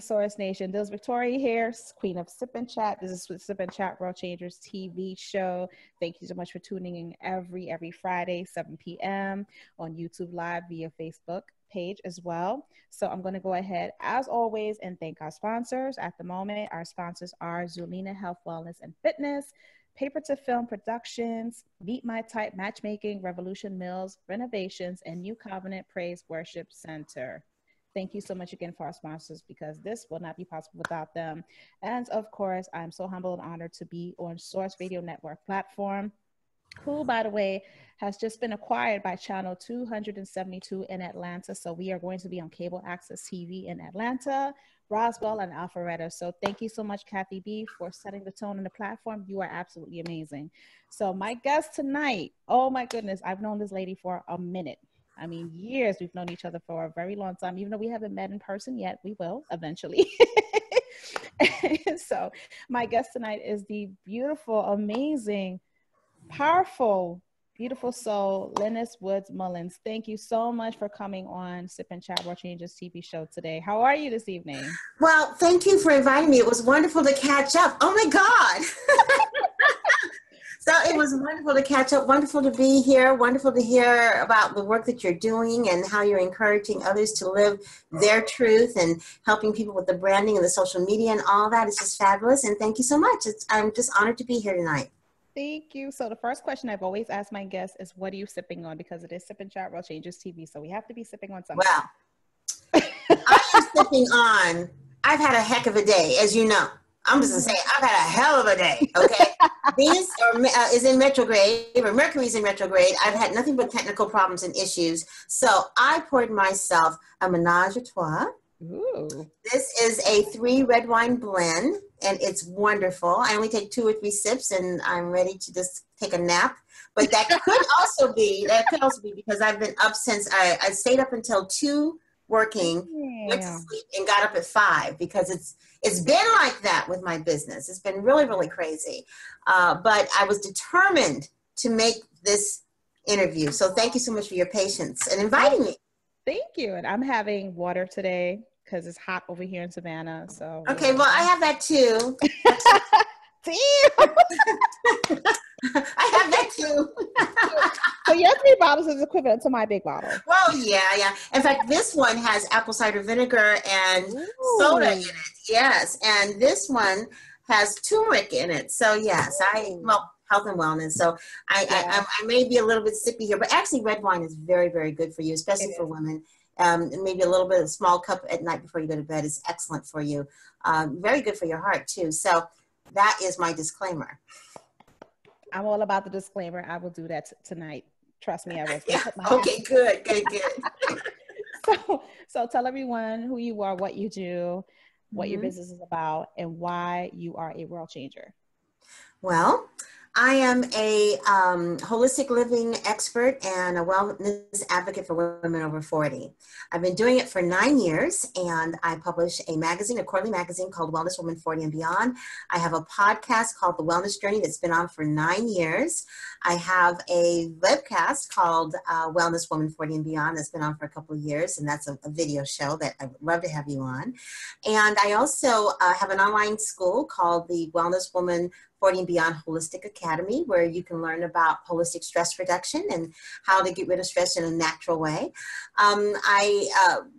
Source Nation. Dhylles Victoria here, Queen of Sip and Chat. This is Sip and Chat World Changers TV show. Thank you so much for tuning in every Friday, 7 p.m. on YouTube Live via Facebook page as well. So I'm going to go ahead, as always, and thank our sponsors. At the moment, our sponsors are Zulina Health, Wellness, and Fitness, Paper to Film Productions, Meet My Type Matchmaking, Revolution Mills Renovations, and New Covenant Praise Worship Center. Thank you so much again for our sponsors, because this will not be possible without them. And of course, I'm so humbled and honored to be on Source Radio Network platform, who, by the way, has just been acquired by Channel 272 in Atlanta. So we are going to be on cable access TV in Atlanta, Roswell, and Alpharetta. So thank you so much, Kathy B, for setting the tone on the platform. You are absolutely amazing. So my guest tonight, oh my goodness, I've known this lady for a minute. I mean, years. We've known each other for a very long time, even though we haven't met in person yet. We will eventually. So my guest tonight is the beautiful, amazing, powerful, beautiful soul, Lynnis Woods-Mullins. Thank you so much for coming on Sip and Chat World Changers TV show today. How are you this evening? Well, thank you for inviting me. It was wonderful to catch up. Oh my God. So it was wonderful to catch up, wonderful to be here, wonderful to hear about the work that you're doing and how you're encouraging others to live their truth and helping people with the branding and the social media and all that. It's just fabulous. And thank you so much. I'm just honored to be here tonight. Thank you. So the first question I've always asked my guests is, what are you sipping on? Because it is Sip and Chat World Changers TV. So we have to be sipping on something. Well, I am sipping on, I've had a heck of a day, as you know. I'm just going to say, I've had a hell of a day, okay? Venus is in retrograde, or Mercury's in retrograde. I've had nothing but technical problems and issues. So I poured myself a menage a trois. Ooh. This is a 3 red wine blend, and it's wonderful. I only take 2 or 3 sips, and I'm ready to just take a nap. But that could also be because I've been up since I stayed up until 2 working, went to sleep, and got up at 5 because it's been like that with my business. It's been really, really crazy. But I was determined to make this interview. So thank you so much for your patience and inviting me. Thank you. And I'm having water today because it's hot over here in Savannah. So okay, well, I have that too. Damn. I have that too. So your 3 bottles is equivalent to my big bottle. Well, yeah. In fact, this one has apple cider vinegar and soda in it. Yes, and this one has turmeric in it. So yes, health and wellness. So I may be a little bit sippy here, but actually red wine is very, very good for you, especially for women. Maybe a little bit of a small cup at night before you go to bed is excellent for you. Very good for your heart too. So that is my disclaimer. I'm all about the disclaimer. I will do that tonight. Trust me, I will. Yeah. Okay, good. So tell everyone who you are, what you do, what your business is about, and why you are a world changer. Well, I am a holistic living expert and a wellness advocate for women over 40. I've been doing it for 9 years, and I publish a magazine, a quarterly magazine called Wellness Woman 40 and Beyond. I have a podcast called The Wellness Journey that's been on for 9 years. I have a webcast called Wellness Woman 40 and Beyond that's been on for a couple of years, and that's a video show that I would love to have you on. And I also have an online school called the Wellness Woman 40 and Beyond Holistic Academy, where you can learn about holistic stress reduction and how to get rid of stress in a natural way. I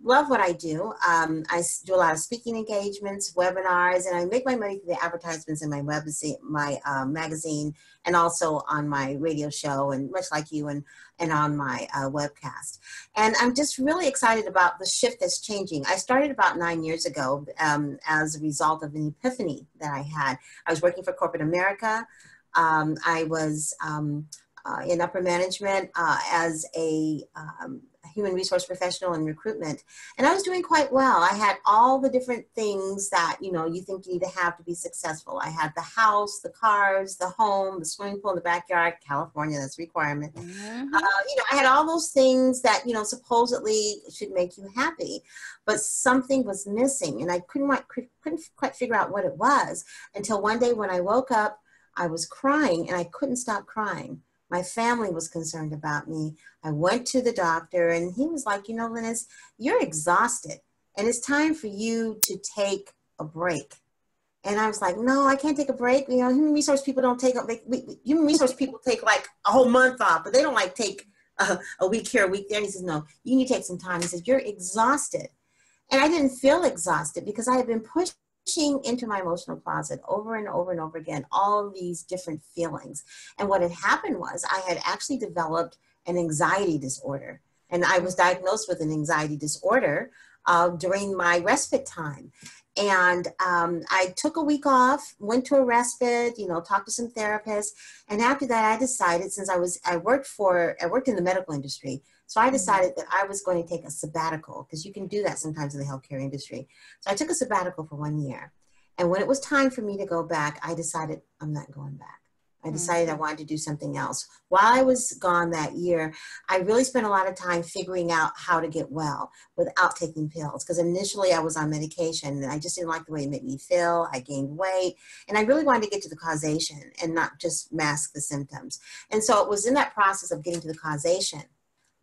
love what I do. I do a lot of speaking engagements, webinars, and I make my money through the advertisements in my magazine, and also on my radio show, and much like you, and on my webcast. And I'm just really excited about the shift that's changing. I started about 9 years ago as a result of an epiphany that I had. I was working for corporate America. I was in upper management as a human resource professional in recruitment. And I was doing quite well. I had all the different things that, you know, you think you need to have to be successful. I had the house, the cars, the home, the swimming pool in the backyard, California, that's a requirement. You know, I had all those things that, you know, supposedly should make you happy, but something was missing. And I couldn't quite figure out what it was until one day when I woke up, I was crying and I couldn't stop crying. My family was concerned about me. I went to the doctor and he was like, you know, Lynnis, you're exhausted and it's time for you to take a break. And I was like, no, I can't take a break. You know, human resource people don't take human resource people take like a whole month off, but they don't like take a week here, a week there. And he says, no, you need to take some time. He says, you're exhausted. And I didn't feel exhausted because I had been pushing into my emotional closet over and over and over again, all these different feelings. And what had happened was I had actually developed an anxiety disorder. And I was diagnosed with an anxiety disorder during my respite time. And I took a week off, went to a respite, you know, talked to some therapists. And after that, I decided, since I worked in the medical industry, so I decided that I was going to take a sabbatical, because you can do that sometimes in the healthcare industry. So I took a sabbatical for 1 year. And when it was time for me to go back, I decided I'm not going back. I decided I wanted to do something else. While I was gone that year, I really spent a lot of time figuring out how to get well without taking pills. Because initially I was on medication and I just didn't like the way it made me feel. I gained weight and I really wanted to get to the causation and not just mask the symptoms. And so it was in that process of getting to the causation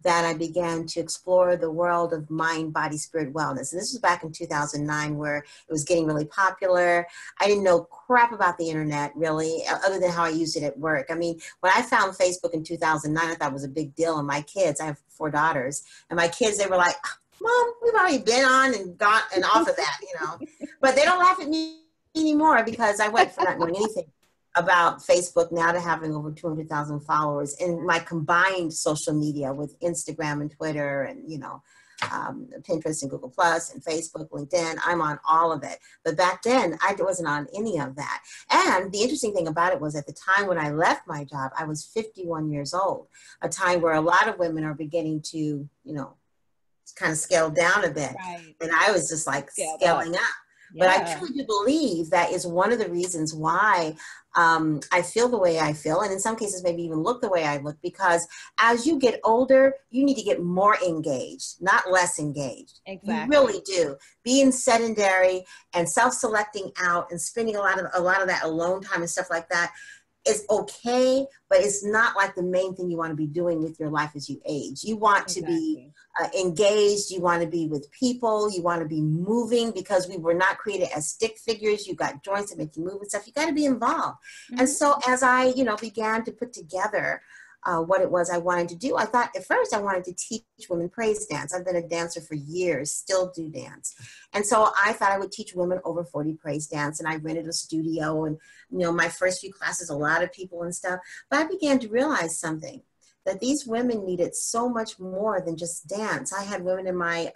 that I began to explore the world of mind, body, spirit wellness. And this was back in 2009, where it was getting really popular. I didn't know crap about the internet, really, other than how I used it at work. I mean, when I found Facebook in 2009, I thought it was a big deal. And my kids, I have 4 daughters, and my kids, they were like, Mom, we've already been on and got and off of that, you know. But they don't laugh at me anymore because I went from not knowing anything about Facebook now to having over 200,000 followers, and my combined social media with Instagram and Twitter and, you know, Pinterest and Google Plus and Facebook, LinkedIn. I'm on all of it. But back then I wasn't on any of that. And the interesting thing about it was, at the time when I left my job, I was 51 years old, a time where a lot of women are beginning to, you know, kind of scale down a bit. Right. And I was just like scaling up. But I truly do believe that is one of the reasons why I feel the way I feel, and in some cases maybe even look the way I look, because as you get older, you need to get more engaged, not less engaged. Exactly. You really do. Being sedentary and self-selecting out and spending a lot of that alone time and stuff like that is okay, but it's not like the main thing you want to be doing with your life as you age. You want to be engaged. You want to be with people. You want to be moving, because we were not created as stick figures. You got joints that make you move and stuff. You got to be involved. And so as I, you know, began to put together what it was I wanted to do, I thought at first I wanted to teach women praise dance. I've been a dancer for years, still do dance. And so I thought I would teach women over 40 praise dance, and I rented a studio, and, you know, my first few classes, a lot of people and stuff. But I began to realize something, that these women needed so much more than just dance. I had women in my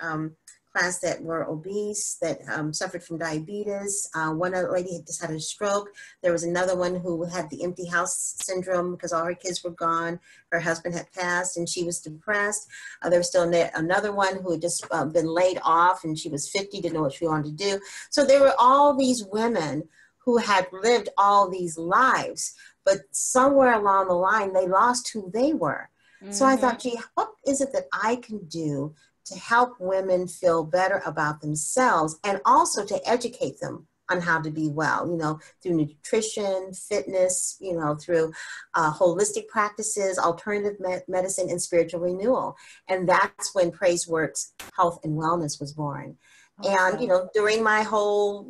class that were obese, that suffered from diabetes. One lady had just had a stroke. There was another one who had the empty house syndrome because all her kids were gone. Her husband had passed and she was depressed. There was still another one who had just been laid off, and she was 50, didn't know what she wanted to do. So there were all these women who had lived all these lives, but somewhere along the line, they lost who they were. So I thought, gee, what is it that I can do to help women feel better about themselves, and also to educate them on how to be well, you know, through nutrition, fitness, you know, through holistic practices, alternative medicine, and spiritual renewal. And that's when PraiseWorks Health and Wellness was born. And, you Awesome. know, during my whole,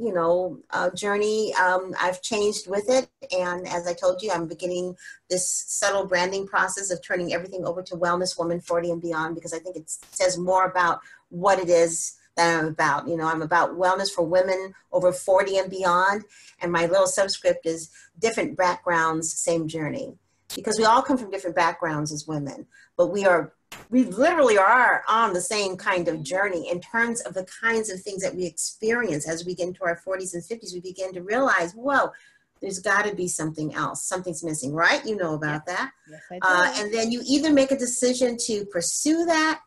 journey, I've changed with it. And as I told you, I'm beginning this subtle branding process of turning everything over to Wellness Woman 40 and Beyond, because I think it says more about what it is that I'm about. You know, I'm about wellness for women over 40 and beyond. And my little subscript is different backgrounds, same journey. Because we all come from different backgrounds as women, but we literally are on the same kind of journey in terms of the kinds of things that we experience as we get into our 40s and 50s. We begin to realize, whoa, there's got to be something else. Something's missing, right? You know about that. Yes, I do. And then you either make a decision to pursue that,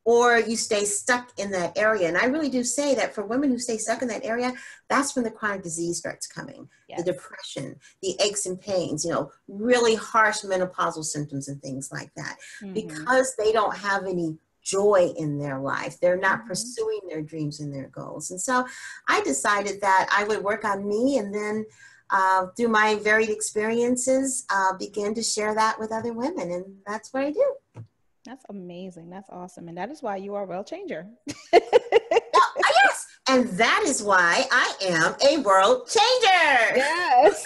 or you stay stuck in that area. And I really do say that for women who stay stuck in that area, that's when the chronic disease starts coming. Yes. The depression, the aches and pains, you know, really harsh menopausal symptoms and things like that. Mm-hmm. Because they don't have any joy in their life. They're not pursuing their dreams and their goals. And so I decided that I would work on me, and then through my varied experiences, begin to share that with other women. And that's what I do. That's amazing. That's awesome. And that is why you are a world changer. Yes. And that is why I am a world changer. Yes.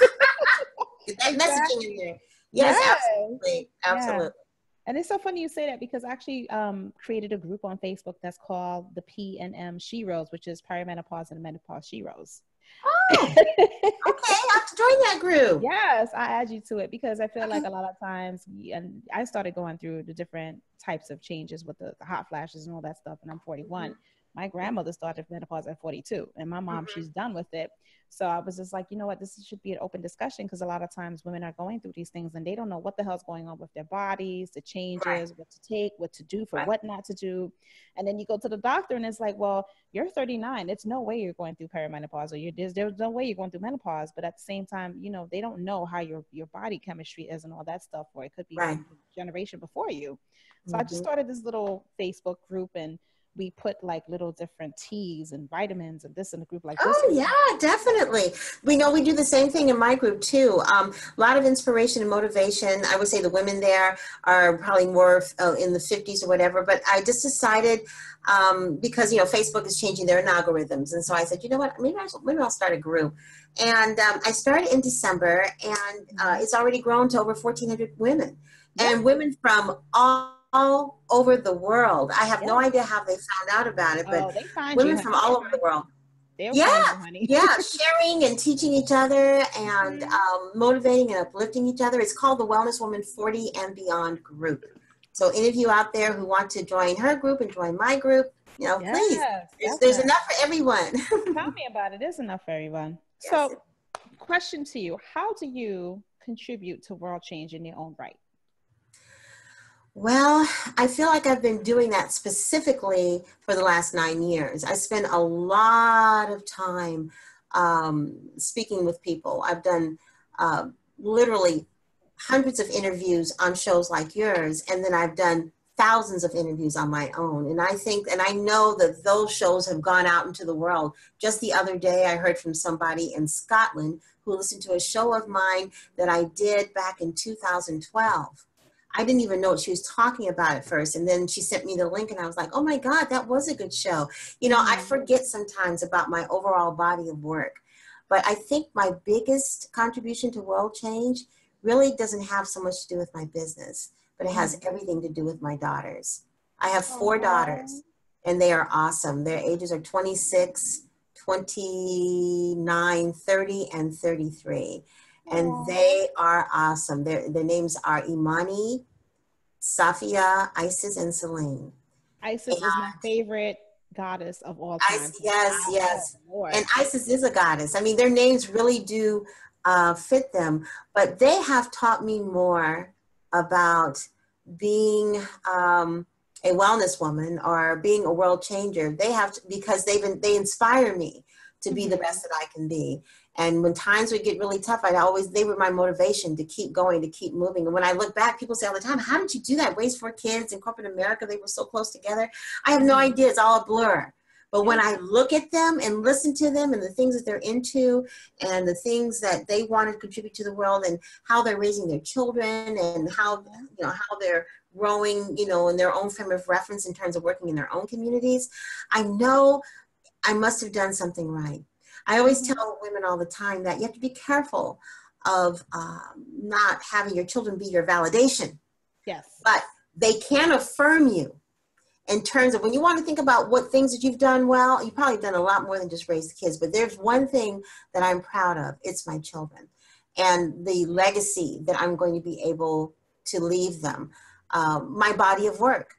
Get that messaging in there. Yes. Absolutely. Absolutely. Yeah. And it's so funny you say that, because I actually created a group on Facebook that's called the P&M Sheroes, which is perimenopause and menopause sheroes. Oh, okay. I have to join that group. Yes, I add you to it, because I feel like a lot of times, and I started going through the different types of changes with the hot flashes and all that stuff, and I'm 41. My grandmother started menopause at 42, and my mom, she's done with it. So I was just like, you know what, this should be an open discussion, because a lot of times women are going through these things and they don't know what the hell's going on with their bodies, the changes, what to take, what to do for what not to do. And then you go to the doctor and it's like, well, you're 39. It's no way you're going through perimenopause, or there's no way you're going through menopause. But at the same time, you know, they don't know how your body chemistry is and all that stuff, or it could be from the generation before you. So I just started this little Facebook group, and we put like little different teas and vitamins and this in the group like this. Oh yeah, definitely. We know we do the same thing in my group too. A lot of inspiration and motivation. I would say the women there are probably more in the 50s or whatever, but I just decided because, you know, Facebook is changing their algorithms. And so I said, you know what, maybe I'll start a group. And I started in December, and it's already grown to over 1,400 women, and women from all over the world. I have no idea how they found out about it, but women from all over the world. Sharing and teaching each other, and motivating and uplifting each other. It's called the Wellness Woman 40 and Beyond group. So any of you out there who want to join her group and join my group, you know, please, there's enough for everyone. Tell me about it. There's enough for everyone. Yes. So question to you, how do you contribute to world change in your own right? Well, I feel like I've been doing that specifically for the last 9 years. I spend a lot of time speaking with people. I've done literally hundreds of interviews on shows like yours, and then I've done thousands of interviews on my own. And I think, and I know that those shows have gone out into the world. Just the other day, I heard from somebody in Scotland who listened to a show of mine that I did back in 2012. I didn't even know what she was talking about at first. And then she sent me the link, and I was like, oh my God, that was a good show. You know, I forget sometimes about my overall body of work. But I think my biggest contribution to world change really doesn't have so much to do with my business, but it has everything to do with my daughters. I have 4 daughters, and they are awesome. Their ages are 26, 29, 30, and 33. And they are awesome. Their names are Imani, Safia, Isis, and Celine. Isis is my favorite goddess of all time. Yes. And Isis is a goddess. I mean, their names really do fit them, but they have taught me more about being a wellness woman or being a world changer. They have to, because they inspire me to be the best that I can be. And when times would get really tough, they were my motivation to keep going, to keep moving. And when I look back, people say all the time, how did you do that? Raise 4 kids in corporate America, they were so close together. I have no idea. It's all a blur. But when I look at them and listen to them and the things that they're into and the things that they want to contribute to the world and how they're raising their children and how they're growing, in their own frame of reference in terms of working in their own communities, I know I must have done something right. I always tell women all the time that you have to be careful of not having your children be your validation. Yes. But they can affirm you in terms of when you want to think about what things that you've done well. You've probably done a lot more than just raise the kids, but there's one thing that I'm proud of. It's my children and the legacy that I'm going to be able to leave them. My body of work.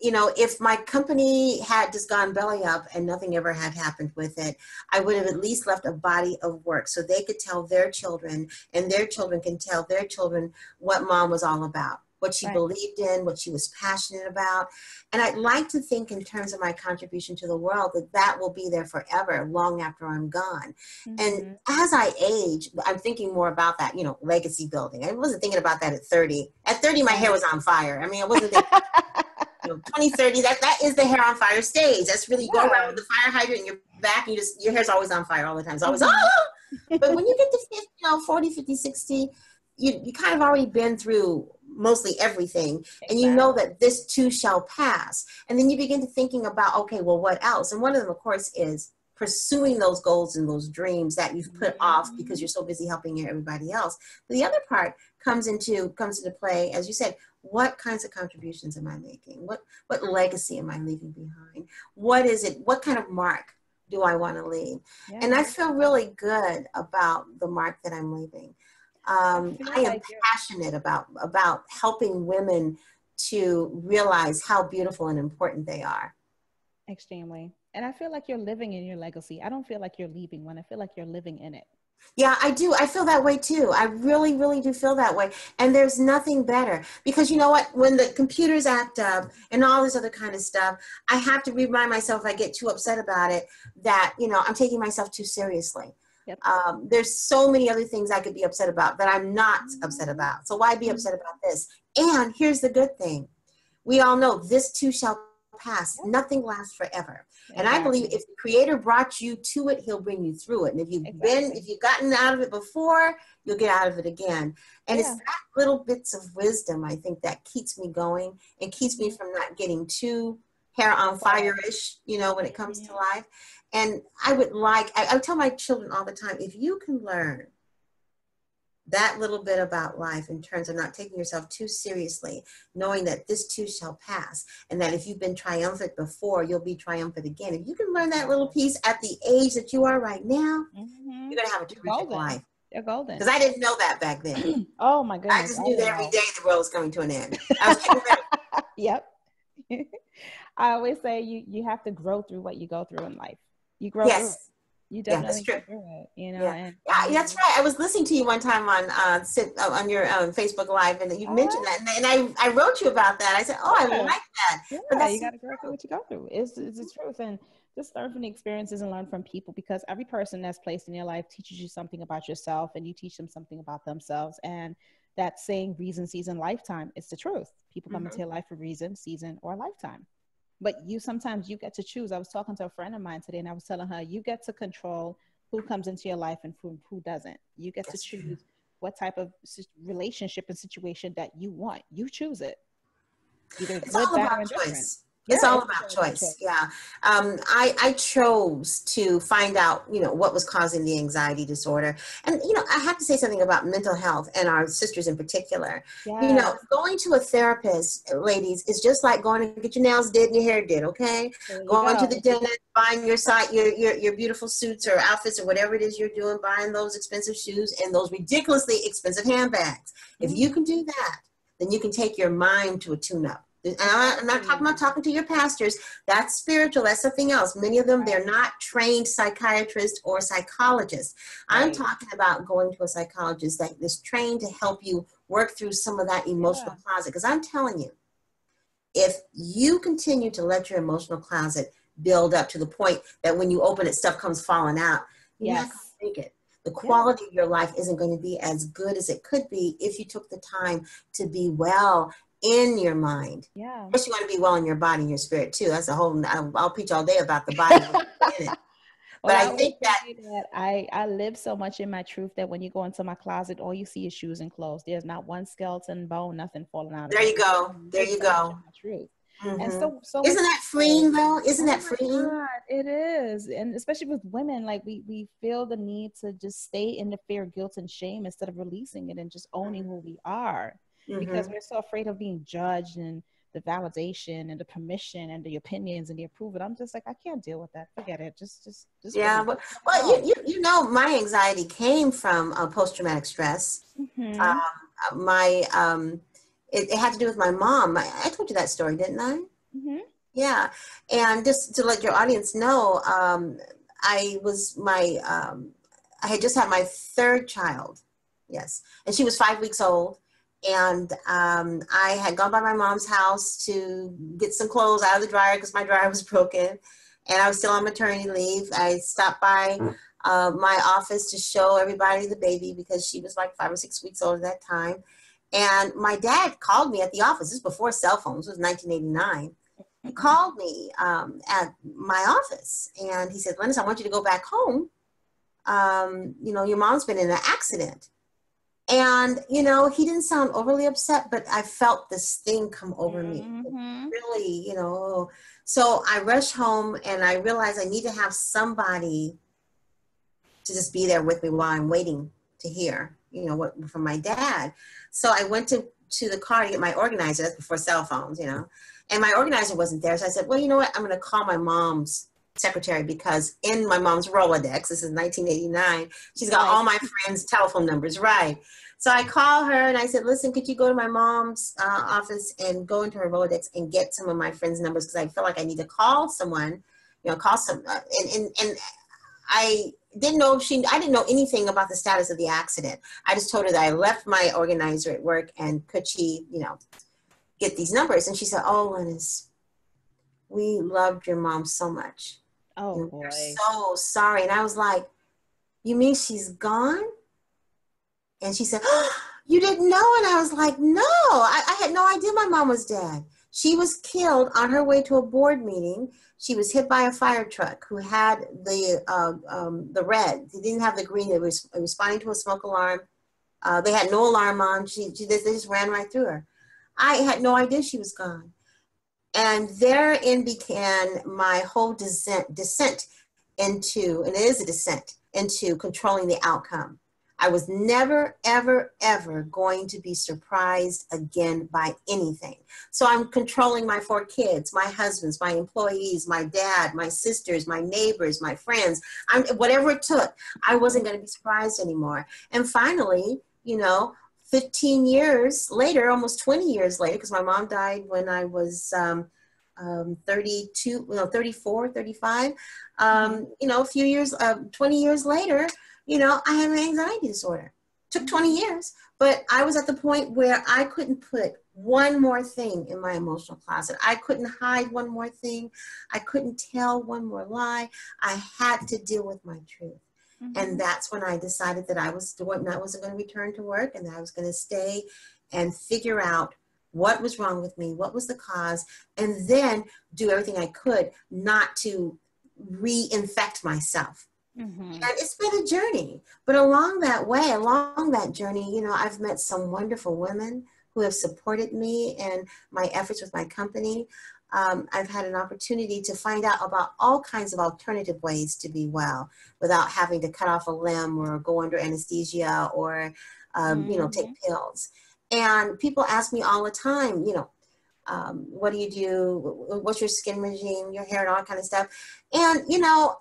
You know, if my company had just gone belly up and nothing ever had happened with it, I would have at least left a body of work so they could tell their children, and their children can tell their children what mom was all about, what she believed in, what she was passionate about. And I'd like to think in terms of my contribution to the world that that will be there forever, long after I'm gone. And as I age, I'm thinking more about that, you know, legacy building. I wasn't thinking about that at 30. At 30, my hair was on fire. I mean, I wasn't thinking, you know, 20, 30, that is the hair on fire stage. That's really, you go around with the fire hydrant in your back and your hair's always on fire all the time. It's always, But when you get to 50, you know, 40, 50, 60, you kind of already been through mostly everything. And you know that this too shall pass. And then you begin to thinking about, okay, well, what else? And one of them, of course, is pursuing those goals and those dreams that you've put off because you're so busy helping everybody else. But the other part comes into play, as you said, what kinds of contributions am I making? What legacy am I leaving behind? What is it? What kind of mark do I want to leave? And I feel really good about the mark that I'm leaving. I am passionate about helping women to realize how beautiful and important they are. Extremely. And I feel like you're living in your legacy. I don't feel like you're leaving one. I feel like you're living in it. Yeah, I do. I feel that way too. I really, really do feel that way. And there's nothing better because you know what? When the computers act up and all this other kind of stuff, I have to remind myself, if I get too upset about it, that, you know, I'm taking myself too seriously. There's so many other things I could be upset about that I'm not upset about. So why be upset about this? And here's the good thing. We all know this too shall pass. Nothing lasts forever. And I believe if the Creator brought you to it, He'll bring you through it. And if you've gotten out of it before, you'll get out of it again. And it's that little bits of wisdom, I think, that keeps me going and keeps me from not getting too hair on fire-ish, you know, when it comes to life. And I would tell my children all the time, if you can learn that little bit about life in terms of not taking yourself too seriously, knowing that this too shall pass, and that if you've been triumphant before, you'll be triumphant again. If you can learn that little piece at the age that you are right now, you're going to have a terrific life. You're golden. Because I didn't know that back then. Oh my goodness. I just knew that every day the world was coming to an end. I was Yep. I always say you have to grow through what you go through in life. You grow through it. You definitely go through it, you know. And that's right. I was listening to you one time on your Facebook Live, and you mentioned that, and I wrote you about that. I said, I like that. Yeah, but you got to go through what you go through. It's the truth, and just learn from the experiences and learn from people, because every person that's placed in your life teaches you something about yourself, and you teach them something about themselves. And that saying, reason, season, lifetime, it's the truth. People come into your life for reason, season, or lifetime. But sometimes you get to choose. I was talking to a friend of mine today, and I was telling her, you get to control who comes into your life and who doesn't. You get to choose what type of relationship and situation that you want. You choose it. Either it's good, all bad, about or choice. different. It's all about choice. Yeah. I chose to find out, you know, what was causing the anxiety disorder. And, you know, I have to say something about mental health and our sisters in particular. Yeah. You know, going to a therapist, ladies, is just like going to get your nails did and your hair did, okay? Going to the dentist, buying your beautiful suits or outfits or whatever it is you're doing, buying those expensive shoes and those ridiculously expensive handbags. If you can do that, then you can take your mind to a tune-up. And I'm not talking about talking to your pastors. That's spiritual. That's something else. Many of them, they're not trained psychiatrists or psychologists. I'm talking about going to a psychologist that is trained to help you work through some of that emotional closet. Because I'm telling you, if you continue to let your emotional closet build up to the point that when you open it, stuff comes falling out, you're not going to make it. The quality of your life isn't going to be as good as it could be if you took the time to be well in your mind. Yeah. Of course, you want to be well in your body and your spirit too. That's a whole, I'll preach all day about the body. But I think that I live so much in my truth that when you go into my closet, all you see is shoes and clothes. There's not one skeleton bone, nothing falling out. There you go. There you go. Truth. And Mm-hmm. so Isn't much that people, freeing though? Isn't oh that my freeing? God, it is. And especially with women, like we feel the need to just stay in the fear, guilt, and shame instead of releasing it and just owning who we are, because Mm-hmm. we're so afraid of being judged and the validation and the permission and the opinions and the approval. I'm just like, I can't deal with that. Forget it. Just Yeah, release. but Let it well, go. you know, my anxiety came from post-traumatic stress. Mm-hmm. My it had to do with my mom. I told you that story, didn't I? Mm-hmm. Yeah, and just to let your audience know, I was my I had just had my third child, yes, and she was 5 weeks old, and I had gone by my mom's house to get some clothes out of the dryer because my dryer was broken, and I was still on maternity leave. I stopped by my office to show everybody the baby because she was like 5 or 6 weeks old at that time. And my dad called me at the office. This was before cell phones. It was 1989. He called me at my office and he said, Lynnis, I want you to go back home. You know, your mom's been in an accident. And, you know, he didn't sound overly upset, but I felt this thing come over me. Mm-hmm. Really, you know. So I rushed home and I realized I need to have somebody to just be there with me while I'm waiting to hear, you know, what from my dad. So I went to the car to get my organizer. That's before cell phones, you know, and my organizer wasn't there. So I said, well, you know what? I'm going to call my mom's secretary because in my mom's Rolodex, this is 1989, she's got Right. all my friends' telephone numbers, right? So I call her and I said, listen, could you go to my mom's office and go into her Rolodex and get some of my friends' numbers because I feel like I need to call someone, you know, call some, and I didn't know if I didn't know anything about the status of the accident. I just told her that I left my organizer at work and could she, you know, get these numbers? And she said, oh, Lynnis, we loved your mom so much. Oh And we're boy. so sorry. And I was like, you mean she's gone? And she said, oh, you didn't know? And I was like, no, I had no idea my mom was dead. She was killed on her way to a board meeting. She was hit by a fire truck who had the red. They didn't have the green. They were responding to a smoke alarm. They had no alarm on. They just ran right through her. I had no idea she was gone. And therein began my whole descent into, and it is a descent, into controlling the outcome. I was never, ever, ever going to be surprised again by anything. So I'm controlling my 4 kids, my husbands, my employees, my dad, my sisters, my neighbors, my friends. Whatever it took, I wasn't going to be surprised anymore. And finally, you know, 15 years later, almost 20 years later, because my mom died when I was 32, 34, 35, you know, a few years, 20 years later, you know, I had an anxiety disorder. Took 20 years, but I was at the point where I couldn't put one more thing in my emotional closet. I couldn't hide one more thing. I couldn't tell one more lie. I had to deal with my truth. And that's when I decided that I wasn't going to return to work and that I was going to stay and figure out what was wrong with me, what was the cause, and then do everything I could not to reinfect myself. Mm-hmm. And it's been a journey, but along that journey, you know, I've met some wonderful women who have supported me and my efforts with my company. I've had an opportunity to find out about all kinds of alternative ways to be well without having to cut off a limb or go under anesthesia or, you know, take pills. And people ask me all the time, you know, what do you do? What's your skin regime, your hair and all that kind of stuff? And, you know,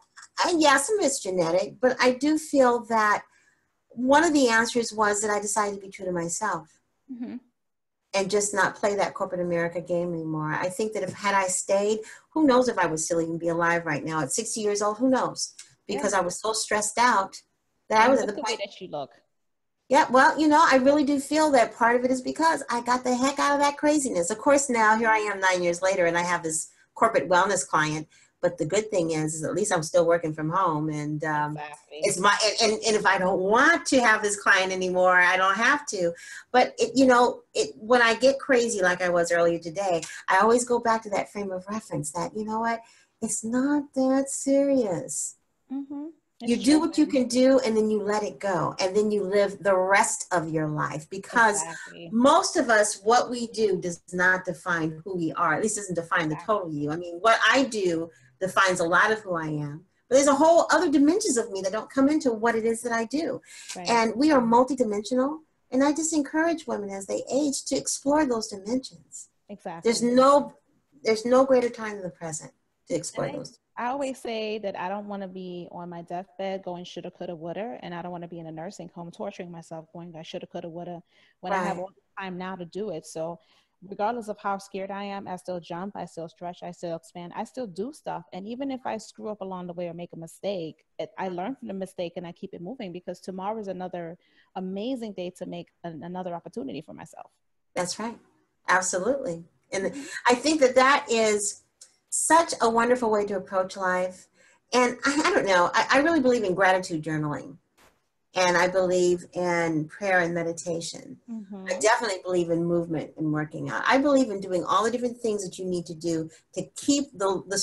yeah, some of it's genetic, but I do feel that one of the answers was that I decided to be true to myself and just not play that corporate America game anymore. I think that had I stayed, who knows if I would still even be alive right now at 60 years old, who knows? Because I was so stressed out that I was at the way point that you look. Yeah, well, you know, I really do feel that part of it is because I got the heck out of that craziness. Of course, now here I am 9 years later and I have this corporate wellness client. But the good thing is at least I'm still working from home. And it's my, and if I don't want to have this client anymore, I don't have to. But, you know, when I get crazy like I was earlier today, I always go back to that frame of reference that, you know what, it's not that serious. You do what you can do, and then you let it go, and then you live the rest of your life, because most of us, what we do does not define who we are. At least doesn't define the total you. I mean, what I do defines a lot of who I am, but there's a whole other dimensions of me that don't come into what it is that I do. And we are multidimensional, and I just encourage women as they age to explore those dimensions. There's no greater time than the present to explore those. I always say that I don't want to be on my deathbed going shoulda, coulda, woulda, and I don't want to be in a nursing home torturing myself going I shoulda, coulda, woulda, when I have all the time now to do it. So regardless of how scared I am, I still jump, I still stretch, I still expand, I still do stuff. And even if I screw up along the way or make a mistake, I learn from the mistake and I keep it moving, because tomorrow is another amazing day to make another opportunity for myself. That's right. Absolutely. And I think that is such a wonderful way to approach life. And I don't know, I really believe in gratitude journaling. And I believe in prayer and meditation. I definitely believe in movement and working out. I believe in doing all the different things that you need to do to keep the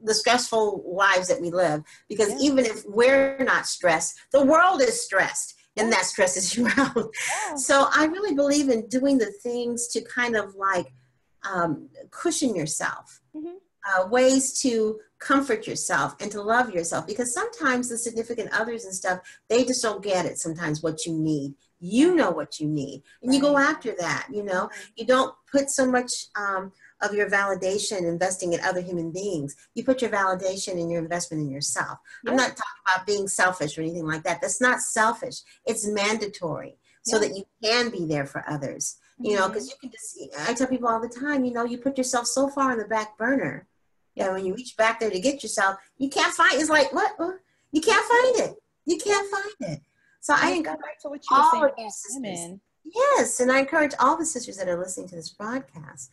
stressful lives that we live. Because even if we're not stressed, the world is stressed. And that stresses you out. So I really believe in doing the things to kind of like cushion yourself, ways to comfort yourself and to love yourself, because sometimes the significant others and stuff, they just don't get it sometimes what you need. You know what you need, and you go after that. You know, you don't put so much of your validation investing in other human beings. You put your validation and your investment in yourself. I'm not talking about being selfish or anything like that. That's not selfish. It's mandatory so that you can be there for others. You know, because you can just, I tell people all the time, you know, you put yourself so far on the back burner. And when you reach back there to get yourself, you can't find, it's like, what? You can't find it. You can't find it. So I encourage all of you sisters. Yes, and I encourage all the sisters that are listening to this broadcast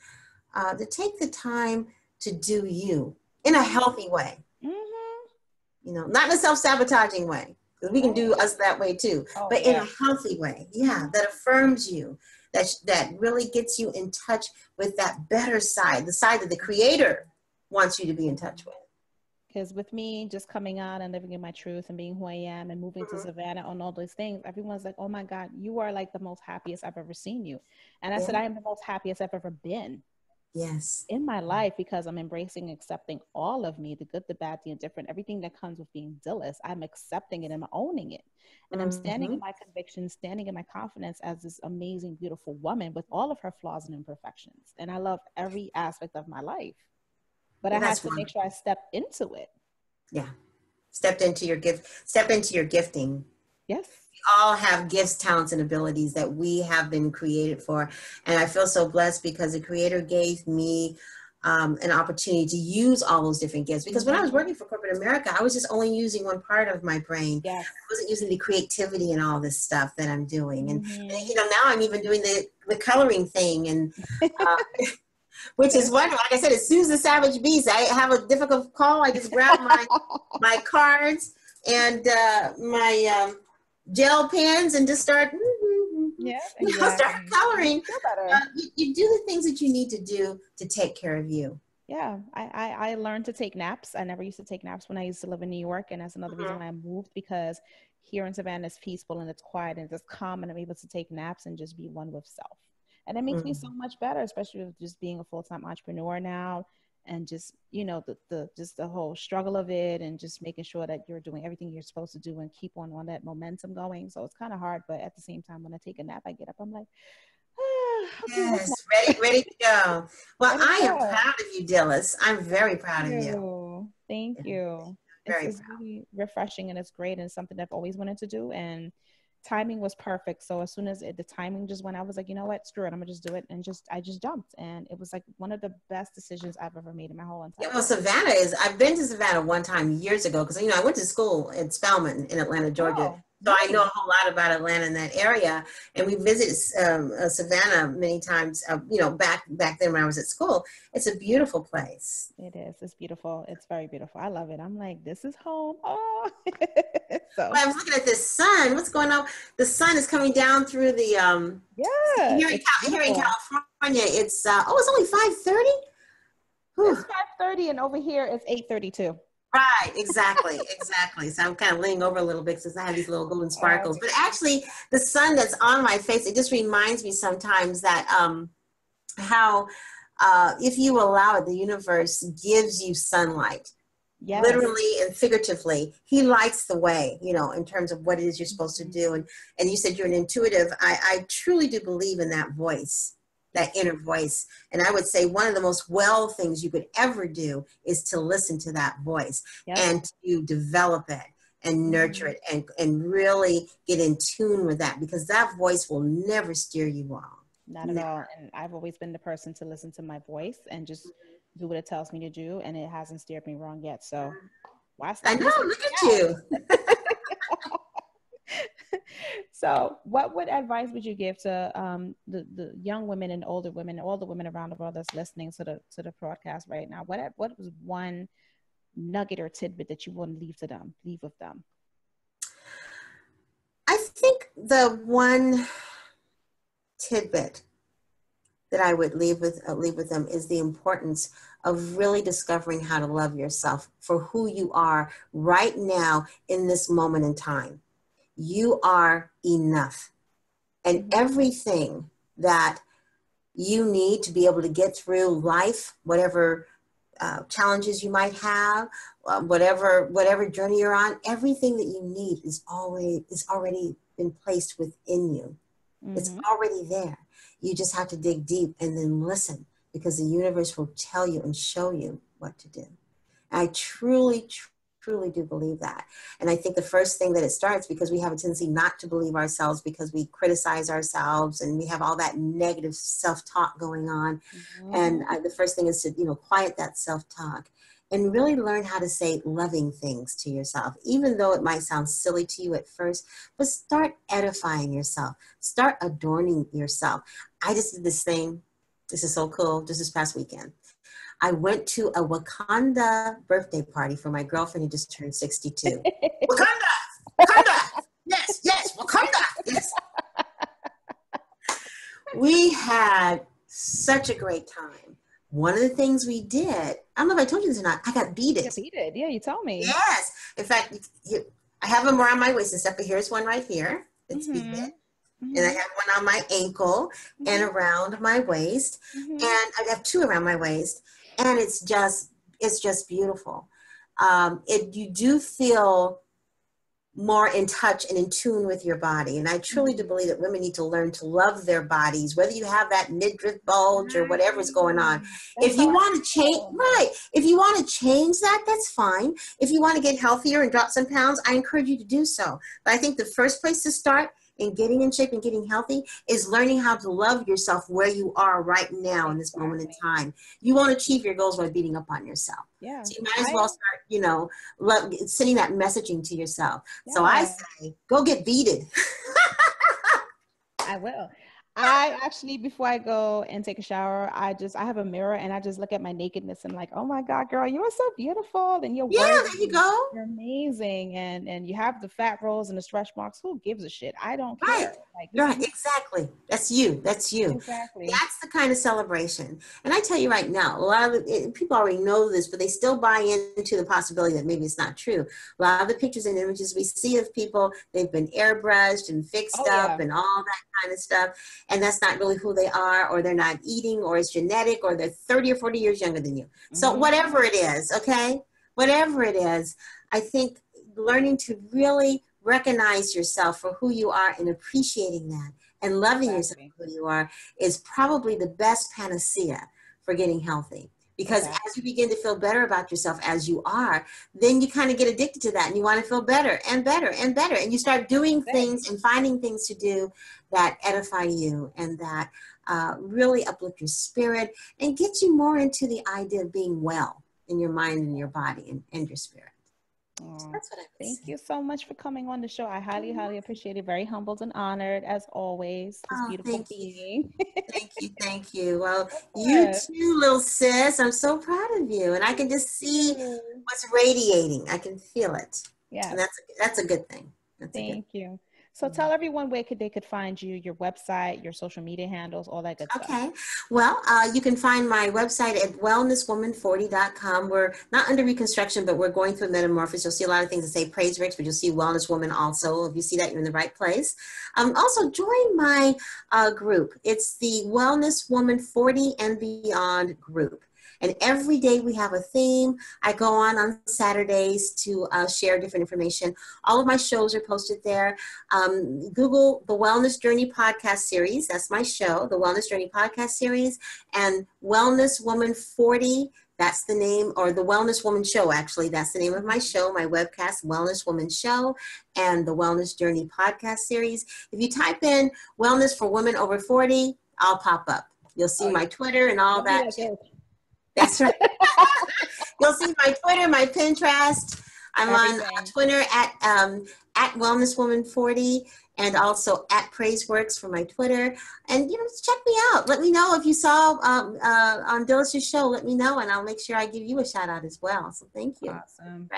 to take the time to do you in a healthy way. You know, not in a self-sabotaging way, because we can do us that way too, but in a healthy way. That affirms you. That really gets you in touch with that better side, the side that the Creator wants you to be in touch with. Because with me just coming out and living in my truth and being who I am and moving to Savannah on all those things, everyone's like, oh my God, you are like the most happiest I've ever seen you. And I said, I am the most happiest I've ever been. In my life, because I'm embracing, accepting all of me, the good, the bad, the indifferent, everything that comes with being Dhylles. I'm accepting it and I'm owning it. And I'm standing in my conviction, standing in my confidence as this amazing, beautiful woman with all of her flaws and imperfections. And I love every aspect of my life. But I have to make sure I step into it. Step into your gift. Step into your gifting. We all have gifts, talents, and abilities that we have been created for. And I feel so blessed because the Creator gave me an opportunity to use all those different gifts. Because when I was working for corporate America, I was just only using one part of my brain. I wasn't using the creativity and all this stuff that I'm doing. And you know, now I'm even doing the coloring thing. And which is wonderful. Like I said, it's Susan Savage Beast. I have a difficult call. I just grab my cards and my gel pens and just start start coloring. You do the things that you need to do to take care of you. I learned to take naps. I never used to take naps when I used to live in New York, and that's another reason why I moved, because here in Savannah it's peaceful and it's quiet and it's calm, and I'm able to take naps and just be one with self. And it makes me so much better, especially with just being a full-time entrepreneur now, and just, you know, the whole struggle of it, and just making sure that you're doing everything you're supposed to do and keep on that momentum going. So it's kind of hard, but at the same time, when I take a nap, I get up, I'm like, ready to go. Well, I am proud of you, Dhylles. I'm very proud of you. Thank you. It's really refreshing, and it's great, and it's something I've always wanted to do, and timing was perfect. So as soon as the timing just went, I was like, you know what, screw it, I'm gonna just do it. And I just jumped, and it was like one of the best decisions I've ever made in my whole entire life. Well, Savannah I've been to Savannah one time years ago, because, you know, I went to school in Spelman in Atlanta, Georgia. So I know a whole lot about Atlanta in that area. And we visited Savannah many times, you know, back then when I was at school. It's a beautiful place. It is. It's beautiful. It's very beautiful. I love it. I'm like, this is home. So I was looking at this sun. What's going on? The sun is coming down through the, here in California, it's only 5:30. It's 5:30, and over here it's 8:32. Right, exactly, exactly. So I'm kind of leaning over a little bit since I have these little golden sparkles. But actually, the sun that's on my face, it just reminds me sometimes that how if you allow it, the universe gives you sunlight. Yes. Literally and figuratively, he lights the way, you know, in terms of what it is you're supposed to do. And you said you're an intuitive. I truly do believe in that voice, that inner voice. And I would say one of the most well things you could ever do is to listen to that voice and to develop it and nurture it and really get in tune with that, because that voice will never steer you wrong. Not at all. And I've always been the person to listen to my voice and just do what it tells me to do. And it hasn't steered me wrong yet. So why stop? I know, look at you. So what advice would you give to the young women and older women, all the women around the world that's listening to the broadcast right now? What was one nugget or tidbit that you want to leave with them? I think the one tidbit that I would leave with them is the importance of really discovering how to love yourself for who you are right now in this moment in time. You are enough. And everything that you need to be able to get through life, whatever challenges you might have, whatever journey you're on, everything that you need is already been placed within you. It's already there. You just have to dig deep and then listen, because the universe will tell you and show you what to do. I truly do believe that. And I think the first thing that it starts, because we have a tendency not to believe ourselves because we criticize ourselves and we have all that negative self-talk going on. And the first thing is to, quiet that self-talk and really learn how to say loving things to yourself, even though it might sound silly to you at first, but start edifying yourself, start adorning yourself. I just did this thing. This is so cool. Just this past weekend, I went to a Wakanda birthday party for my girlfriend who just turned 62. Wakanda, yes, Wakanda, yes. We had such a great time. One of the things we did, I don't know if I told you this or not, I got beaded. You beaded, yeah, you told me. Yes. In fact, I have them around my waist and stuff, but here's one right here. It's beaded. And I have one on my ankle and around my waist. And I have two around my waist. And it's just beautiful. You do feel more in touch and in tune with your body. And I truly do believe that women need to learn to love their bodies, whether you have that midriff bulge or whatever's going on. If you want to change, if you want to change that, that's fine. If you want to get healthier and drop some pounds, I encourage you to do so. But I think the first place to start in getting in shape and getting healthy is learning how to love yourself where you are right now in this moment in time. You won't achieve your goals by beating up on yourself. Yeah. So you might as well start, sending that messaging to yourself. Yeah. So I say, go get beaded. I will. I actually, before I go and take a shower, I have a mirror and I just look at my nakedness and like, oh my God, girl, you are so beautiful. And you're there you go. You're amazing. And you have the fat rolls and the stretch marks. Who gives a shit? I don't care. Right. Exactly. That's you. Exactly. That's the kind of celebration. And I tell you right now, a lot of people already know this, but they still buy into the possibility that maybe it's not true. A lot of the pictures and images we see of people, they've been airbrushed and fixed up and all that kind of stuff. And that's not really who they are, or they're not eating, or it's genetic, or they're 30 or 40 years younger than you. So whatever it is, okay? Whatever it is, I think learning to really recognize yourself for who you are and appreciating that and loving yourself for who you are is probably the best panacea for getting healthy. Because as you begin to feel better about yourself as you are, then you kind of get addicted to that and you want to feel better and better and better. And you start doing things and finding things to do that edify you and that really uplift your spirit and get you more into the idea of being well in your mind and your body and your spirit. So that's what I would say. Thank you so much for coming on the show. I highly, highly appreciate it. Very humbled and honored as always. This beautiful being. Thank you. Well, you too, little sis. I'm so proud of you. And I can just see what's radiating. I can feel it. Yeah. And that's a good thing. Thank you. So tell everyone where they could find you, your website, your social media handles, all that good stuff. Okay. Well, you can find my website at wellnesswoman40.com. We're not under reconstruction, but we're going through a metamorphosis. You'll see a lot of things that say PraiseWorks, but you'll see Wellness Woman also. If you see that, you're in the right place. Also, join my group. It's the Wellness Woman 40 and Beyond group. And every day we have a theme. I go on Saturdays to share different information. All of my shows are posted there. Google the Wellness Journey podcast series. That's my show, the Wellness Journey podcast series. And Wellness Woman 40, that's the name, or the Wellness Woman Show, actually. That's the name of my show, my webcast, Wellness Woman Show, and the Wellness Journey podcast series. If you type in Wellness for Women Over 40, I'll pop up. You'll see my Twitter and all that. That's right. You'll see my Twitter, my Pinterest. I'm on Twitter at WellnessWoman40 and also at PraiseWorks for my Twitter. And, check me out. Let me know if you saw on Dhylles' show. Let me know, and I'll make sure I give you a shout out as well. So thank you. Awesome.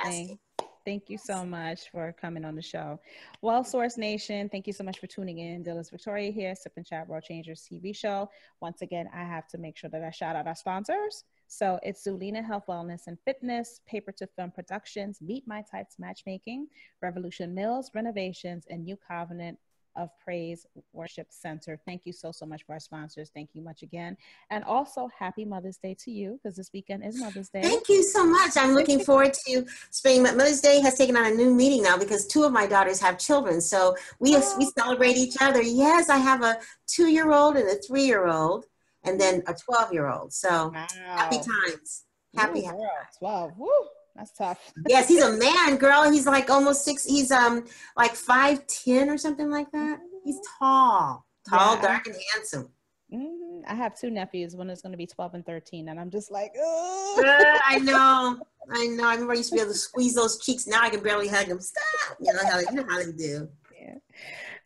Thank you so much for coming on the show. Well, Source Nation, thank you so much for tuning in. Dhylles Victoria here, Sip and Chat World Changers TV show. Once again, I have to make sure that I shout out our sponsors. So it's Zulina Health, Wellness, and Fitness, Paper to Film Productions, Meet My Types Matchmaking, Revolution Mills Renovations, and New Covenant of Praise Worship Center. Thank you so much for our sponsors. Thank you much again. And also happy Mother's Day to you, because this weekend is Mother's Day. Thank you so much. I'm looking forward to spending Mother's Day has taken on a new meaning now because two of my daughters have children. So we celebrate each other. Yes, I have a 2-year-old and a 3-year-old. And then a 12-year-old. So happy times. Happy girl, 12. Woo, that's tough. Yes, he's a man, girl. He's like almost 6. He's like 5'10" or something like that. He's tall, dark, and handsome. I have 2 nephews. One is going to be 12 and 13, and I'm just like, I know. I remember I used to be able to squeeze those cheeks. Now I can barely hug them. Stop. You know how they do. Yeah.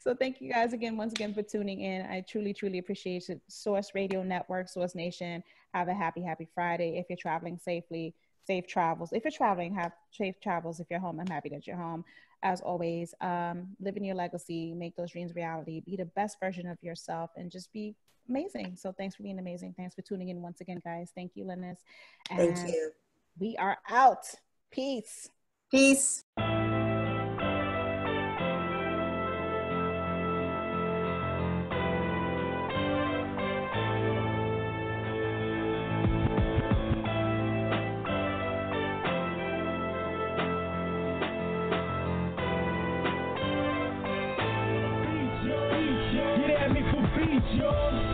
So thank you guys once again for tuning in. I truly, truly appreciate it. Source Radio Network, Source Nation. Have a happy Friday. If you're traveling safely, safe travels. If you're traveling, have safe travels. If you're home, I'm happy that you're home. As always, live in your legacy, make those dreams reality, be the best version of yourself, and just be amazing. So thanks for being amazing. Thanks for tuning in once again, guys. Thank you, Lynnis. And thank you. We are out. Peace. Peace. Get at me for beats, y'all.